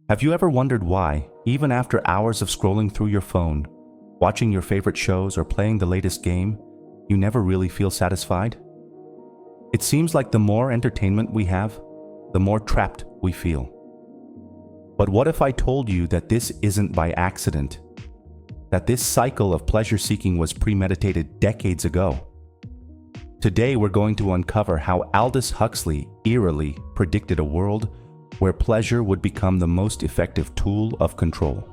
Have you ever wondered why, even after hours of scrolling through your phone, watching your favorite shows or playing the latest game, you never really feel satisfied? It seems like the more entertainment we have, the more trapped we feel. But what if I told you that this isn't by accident? That this cycle of pleasure-seeking was premeditated decades ago? Today we're going to uncover how Aldous Huxley eerily predicted a world where pleasure would become the most effective tool of control.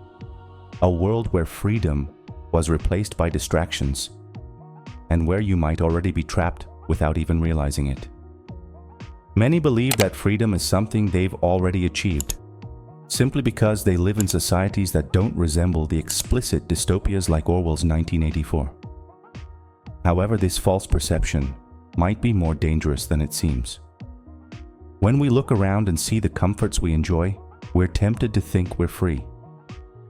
A world where freedom was replaced by distractions, and where you might already be trapped without even realizing it. Many believe that freedom is something they've already achieved, simply because they live in societies that don't resemble the explicit dystopias like Orwell's 1984. However, this false perception might be more dangerous than it seems. When we look around and see the comforts we enjoy, we're tempted to think we're free.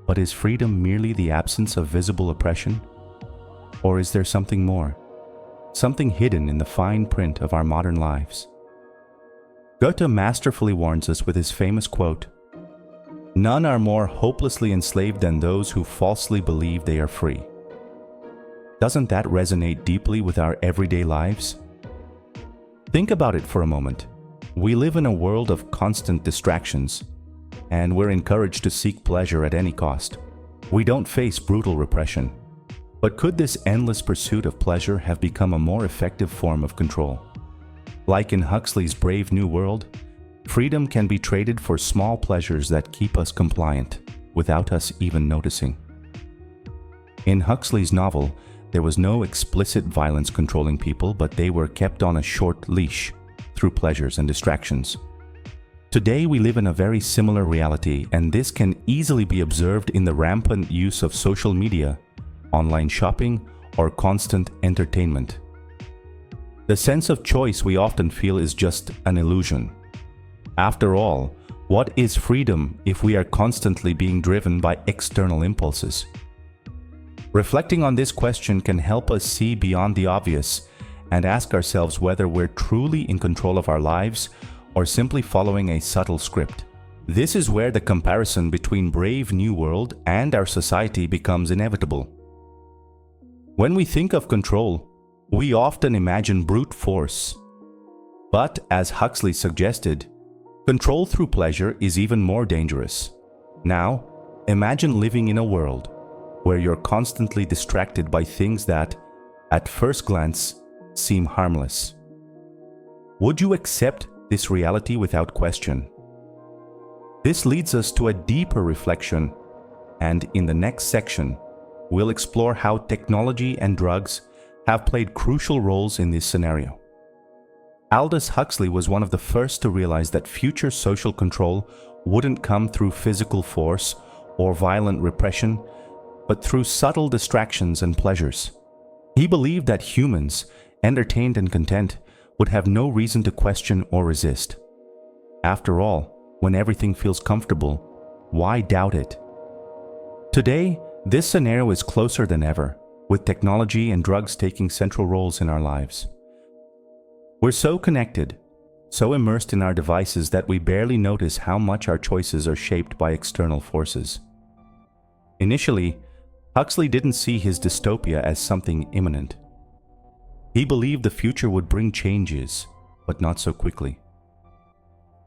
But is freedom merely the absence of visible oppression? Or is there something more? Something hidden in the fine print of our modern lives? Goethe masterfully warns us with his famous quote, "None are more hopelessly enslaved than those who falsely believe they are free." Doesn't that resonate deeply with our everyday lives? Think about it for a moment. We live in a world of constant distractions, and we're encouraged to seek pleasure at any cost. We don't face brutal repression. But could this endless pursuit of pleasure have become a more effective form of control? Like in Huxley's Brave New World, freedom can be traded for small pleasures that keep us compliant, without us even noticing. In Huxley's novel, there was no explicit violence controlling people, but they were kept on a short leash through pleasures and distractions. Today we live in a very similar reality, and this can easily be observed in the rampant use of social media, online shopping, or constant entertainment. The sense of choice we often feel is just an illusion. After all, what is freedom if we are constantly being driven by external impulses? Reflecting on this question can help us see beyond the obvious and ask ourselves whether we're truly in control of our lives or simply following a subtle script. This is where the comparison between Brave New World and our society becomes inevitable. When we think of control, we often imagine brute force. But as Huxley suggested, control through pleasure is even more dangerous. Now, imagine living in a world where you're constantly distracted by things that, at first glance, seem harmless. Would you accept this reality without question? This leads us to a deeper reflection, and in the next section, we'll explore how technology and drugs have played crucial roles in this scenario. Aldous Huxley was one of the first to realize that future social control wouldn't come through physical force or violent repression, but through subtle distractions and pleasures. He believed that humans, entertained and content, would have no reason to question or resist. After all, when everything feels comfortable, why doubt it? Today, this scenario is closer than ever, with technology and drugs taking central roles in our lives. We're so connected, so immersed in our devices that we barely notice how much our choices are shaped by external forces. Initially, Huxley didn't see his dystopia as something imminent. He believed the future would bring changes, but not so quickly.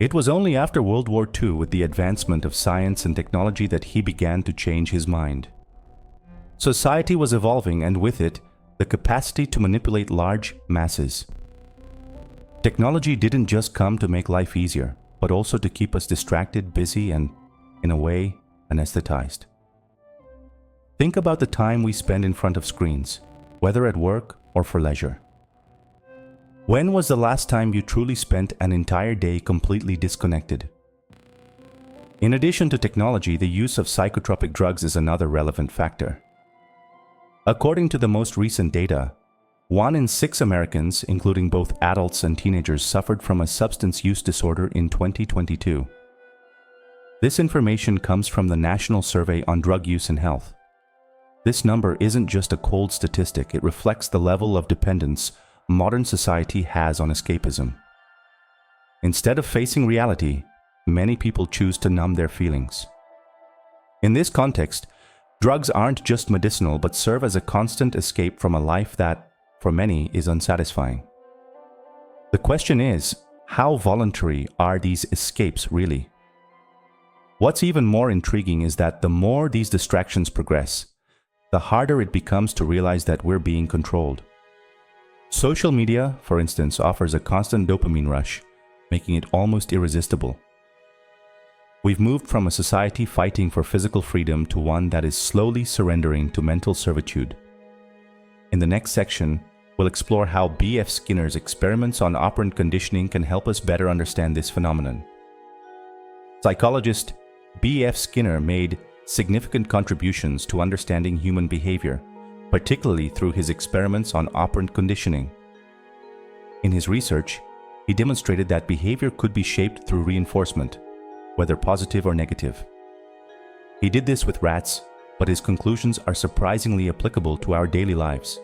It was only after World War II, with the advancement of science and technology, that he began to change his mind. Society was evolving, and with it, the capacity to manipulate large masses. Technology didn't just come to make life easier, but also to keep us distracted, busy, and, in a way, anesthetized. Think about the time we spend in front of screens, whether at work or for leisure. When was the last time you truly spent an entire day completely disconnected? In addition to technology, the use of psychotropic drugs is another relevant factor. According to the most recent data, 1 in 6 Americans, including both adults and teenagers, suffered from a substance use disorder in 2022. This information comes from the National Survey on Drug Use and Health. This number isn't just a cold statistic, it reflects the level of dependence modern society has on escapism. Instead of facing reality, many people choose to numb their feelings. In this context, drugs aren't just medicinal but serve as a constant escape from a life that, for many, is unsatisfying. The question is, how voluntary are these escapes really? What's even more intriguing is that the more these distractions progress, the harder it becomes to realize that we're being controlled. Social media, for instance, offers a constant dopamine rush, making it almost irresistible. We've moved from a society fighting for physical freedom to one that is slowly surrendering to mental servitude. In the next section, we'll explore how B.F. Skinner's experiments on operant conditioning can help us better understand this phenomenon. Psychologist B.F. Skinner made significant contributions to understanding human behavior, particularly through his experiments on operant conditioning. In his research, he demonstrated that behavior could be shaped through reinforcement, whether positive or negative. He did this with rats, but his conclusions are surprisingly applicable to our daily lives.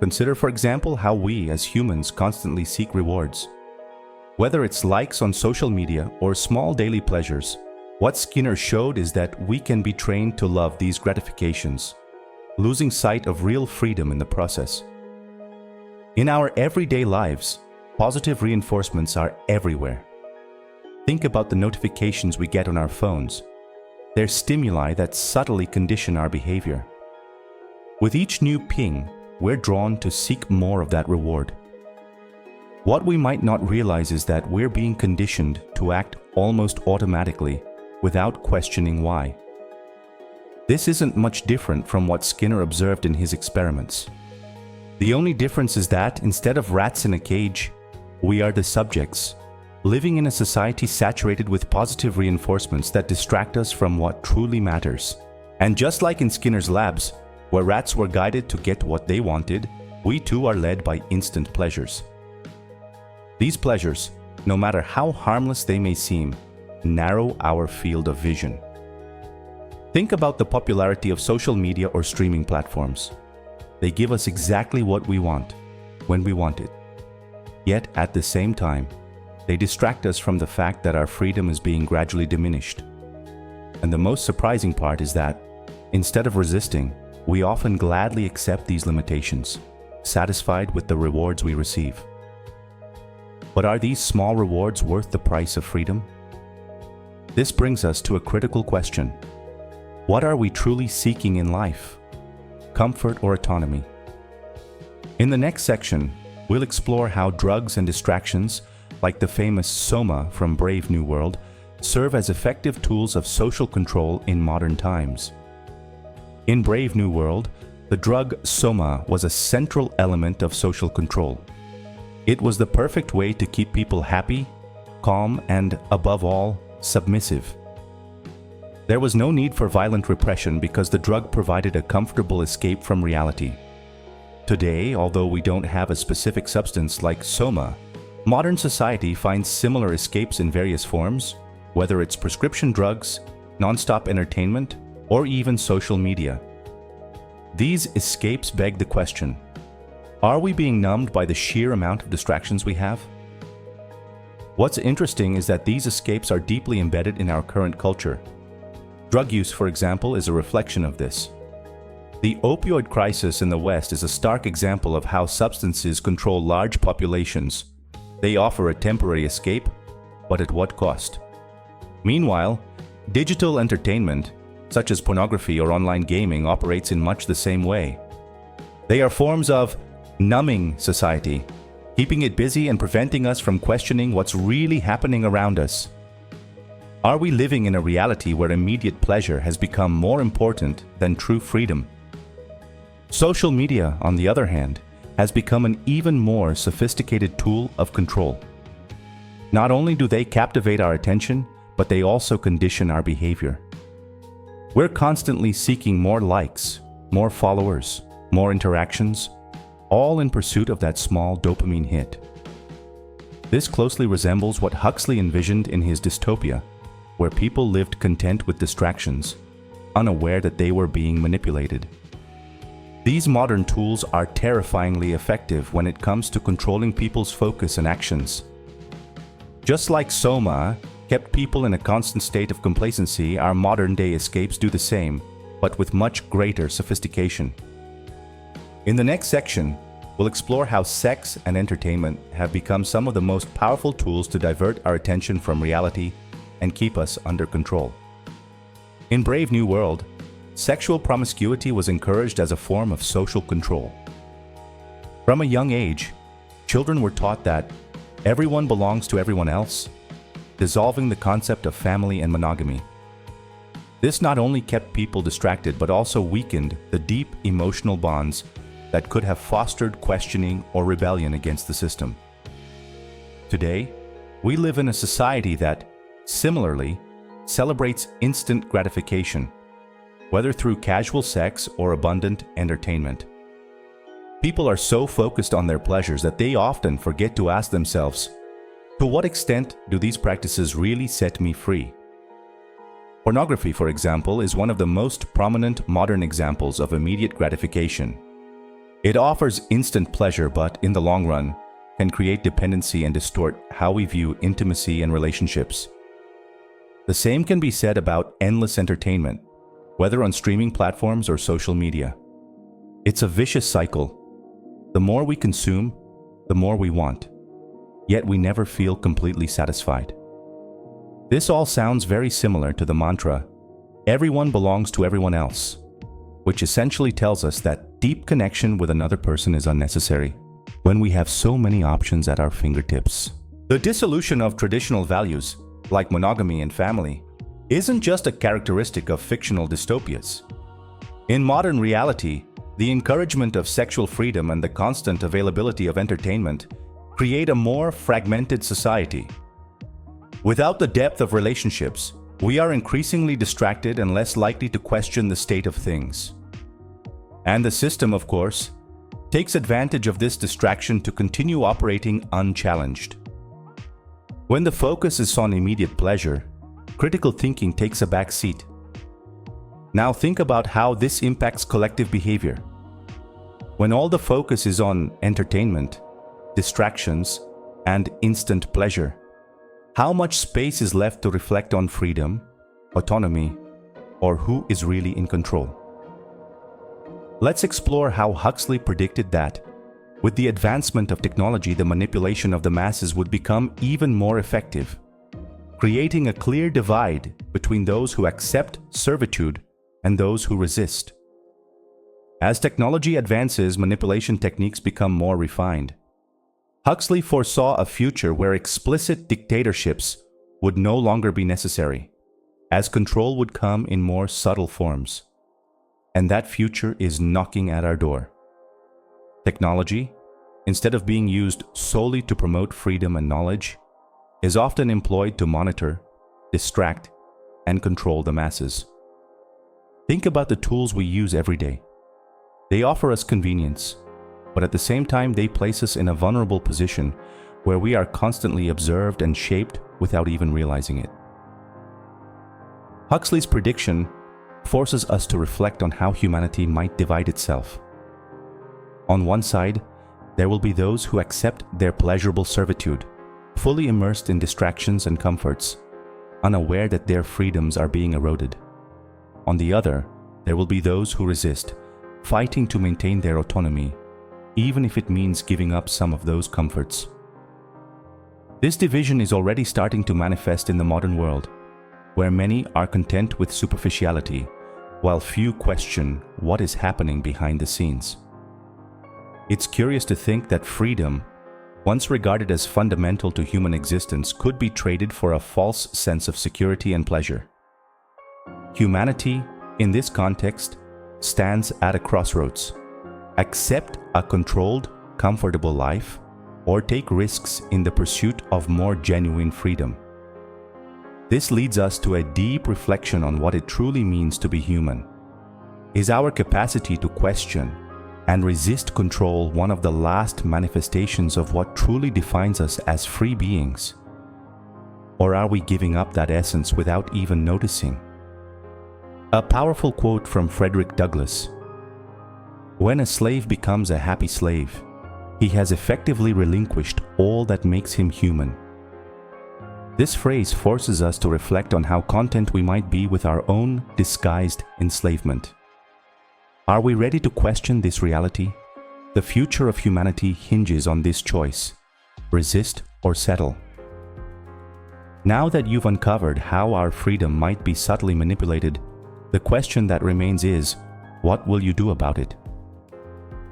Consider, for example, how we as humans constantly seek rewards. Whether it's likes on social media or small daily pleasures, what Skinner showed is that we can be trained to love these gratifications, losing sight of real freedom in the process. In our everyday lives, positive reinforcements are everywhere. Think about the notifications we get on our phones. They're stimuli that subtly condition our behavior. With each new ping, we're drawn to seek more of that reward. What we might not realize is that we're being conditioned to act almost automatically, without questioning why. This isn't much different from what Skinner observed in his experiments. The only difference is that instead of rats in a cage, we are the subjects, living in a society saturated with positive reinforcements that distract us from what truly matters. And just like in Skinner's labs, where rats were guided to get what they wanted, we too are led by instant pleasures. These pleasures, no matter how harmless they may seem, narrow our field of vision. Think about the popularity of social media or streaming platforms. They give us exactly what we want, when we want it. Yet, at the same time, they distract us from the fact that our freedom is being gradually diminished. And the most surprising part is that, instead of resisting, we often gladly accept these limitations, satisfied with the rewards we receive. But are these small rewards worth the price of freedom? This brings us to a critical question. What are we truly seeking in life? Comfort or autonomy? In the next section, we'll explore how drugs and distractions, like the famous Soma from Brave New World, serve as effective tools of social control in modern times. In Brave New World, the drug Soma was a central element of social control. It was the perfect way to keep people happy, calm, and, above all, submissive. There was no need for violent repression because the drug provided a comfortable escape from reality. Today, although we don't have a specific substance like Soma, modern society finds similar escapes in various forms, whether it's prescription drugs, non-stop entertainment, or even social media. These escapes beg the question, are we being numbed by the sheer amount of distractions we have? What's interesting is that these escapes are deeply embedded in our current culture. Drug use, for example, is a reflection of this. The opioid crisis in the West is a stark example of how substances control large populations. They offer a temporary escape, but at what cost? Meanwhile, digital entertainment, such as pornography or online gaming, operates in much the same way. They are forms of numbing society, keeping it busy and preventing us from questioning what's really happening around us. Are we living in a reality where immediate pleasure has become more important than true freedom? Social media, on the other hand, has become an even more sophisticated tool of control. Not only do they captivate our attention, but they also condition our behavior. We're constantly seeking more likes, more followers, more interactions, all in pursuit of that small dopamine hit. This closely resembles what Huxley envisioned in his dystopia, where people lived content with distractions, unaware that they were being manipulated. These modern tools are terrifyingly effective when it comes to controlling people's focus and actions. Just like Soma kept people in a constant state of complacency, our modern-day escapes do the same, but with much greater sophistication. In the next section, we'll explore how sex and entertainment have become some of the most powerful tools to divert our attention from reality and keep us under control. In Brave New World, sexual promiscuity was encouraged as a form of social control. From a young age, children were taught that everyone belongs to everyone else, dissolving the concept of family and monogamy. This not only kept people distracted but also weakened the deep emotional bonds that could have fostered questioning or rebellion against the system. Today, we live in a society that, similarly, celebrates instant gratification, whether through casual sex or abundant entertainment. People are so focused on their pleasures that they often forget to ask themselves, to what extent do these practices really set me free? Pornography, for example, is one of the most prominent modern examples of immediate gratification. It offers instant pleasure, but in the long run, can create dependency and distort how we view intimacy and relationships. The same can be said about endless entertainment, whether on streaming platforms or social media. It's a vicious cycle. The more we consume, the more we want, yet we never feel completely satisfied. This all sounds very similar to the mantra, "Everyone belongs to everyone else," which essentially tells us that deep connection with another person is unnecessary when we have so many options at our fingertips. The dissolution of traditional values, like monogamy and family, isn't just a characteristic of fictional dystopias. In modern reality, the encouragement of sexual freedom and the constant availability of entertainment create a more fragmented society. Without the depth of relationships, we are increasingly distracted and less likely to question the state of things. And the system, of course, takes advantage of this distraction to continue operating unchallenged. When the focus is on immediate pleasure, critical thinking takes a back seat. Now think about how this impacts collective behavior. When all the focus is on entertainment, distractions, and instant pleasure, how much space is left to reflect on freedom, autonomy, or who is really in control? Let's explore how Huxley predicted that, with the advancement of technology, the manipulation of the masses would become even more effective, creating a clear divide between those who accept servitude and those who resist. As technology advances, manipulation techniques become more refined. Huxley foresaw a future where explicit dictatorships would no longer be necessary, as control would come in more subtle forms. And that future is knocking at our door. Technology, instead of being used solely to promote freedom and knowledge, is often employed to monitor, distract, and control the masses. Think about the tools we use every day. They offer us convenience, but at the same time they place us in a vulnerable position where we are constantly observed and shaped without even realizing it. Huxley's prediction forces us to reflect on how humanity might divide itself. On one side, there will be those who accept their pleasurable servitude, fully immersed in distractions and comforts, unaware that their freedoms are being eroded. On the other, there will be those who resist, fighting to maintain their autonomy, even if it means giving up some of those comforts. This division is already starting to manifest in the modern world, where many are content with superficiality, while few question what is happening behind the scenes. It's curious to think that freedom, once regarded as fundamental to human existence, could be traded for a false sense of security and pleasure. Humanity, in this context, stands at a crossroads. Accept a controlled, comfortable life, or take risks in the pursuit of more genuine freedom. This leads us to a deep reflection on what it truly means to be human. Is our capacity to question and resist control one of the last manifestations of what truly defines us as free beings? Or are we giving up that essence without even noticing? A powerful quote from Frederick Douglass: "When a slave becomes a happy slave, he has effectively relinquished all that makes him human." This phrase forces us to reflect on how content we might be with our own disguised enslavement. Are we ready to question this reality? The future of humanity hinges on this choice: resist or settle. Now that you've uncovered how our freedom might be subtly manipulated, the question that remains is, what will you do about it?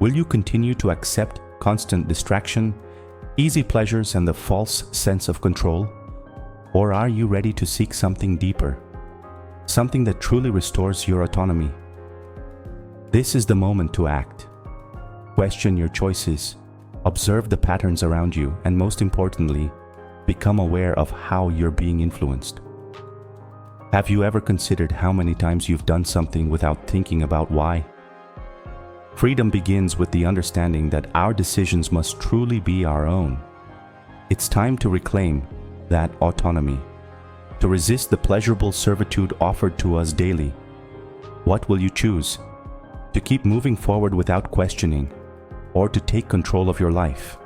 Will you continue to accept constant distraction, easy pleasures, and the false sense of control? Or are you ready to seek something deeper, something that truly restores your autonomy? This is the moment to act. Question your choices, observe the patterns around you, and most importantly, become aware of how you're being influenced. Have you ever considered how many times you've done something without thinking about why? Freedom begins with the understanding that our decisions must truly be our own. It's time to reclaim that autonomy, to resist the pleasurable servitude offered to us daily. What will you choose? To keep moving forward without questioning, or to take control of your life?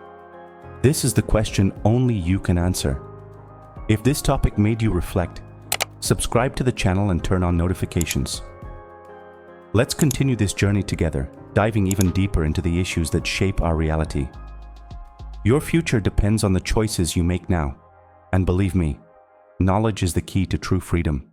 This is the question only you can answer. If this topic made you reflect, subscribe to the channel and turn on notifications. Let's continue this journey together, diving even deeper into the issues that shape our reality. Your future depends on the choices you make now. And believe me, knowledge is the key to true freedom.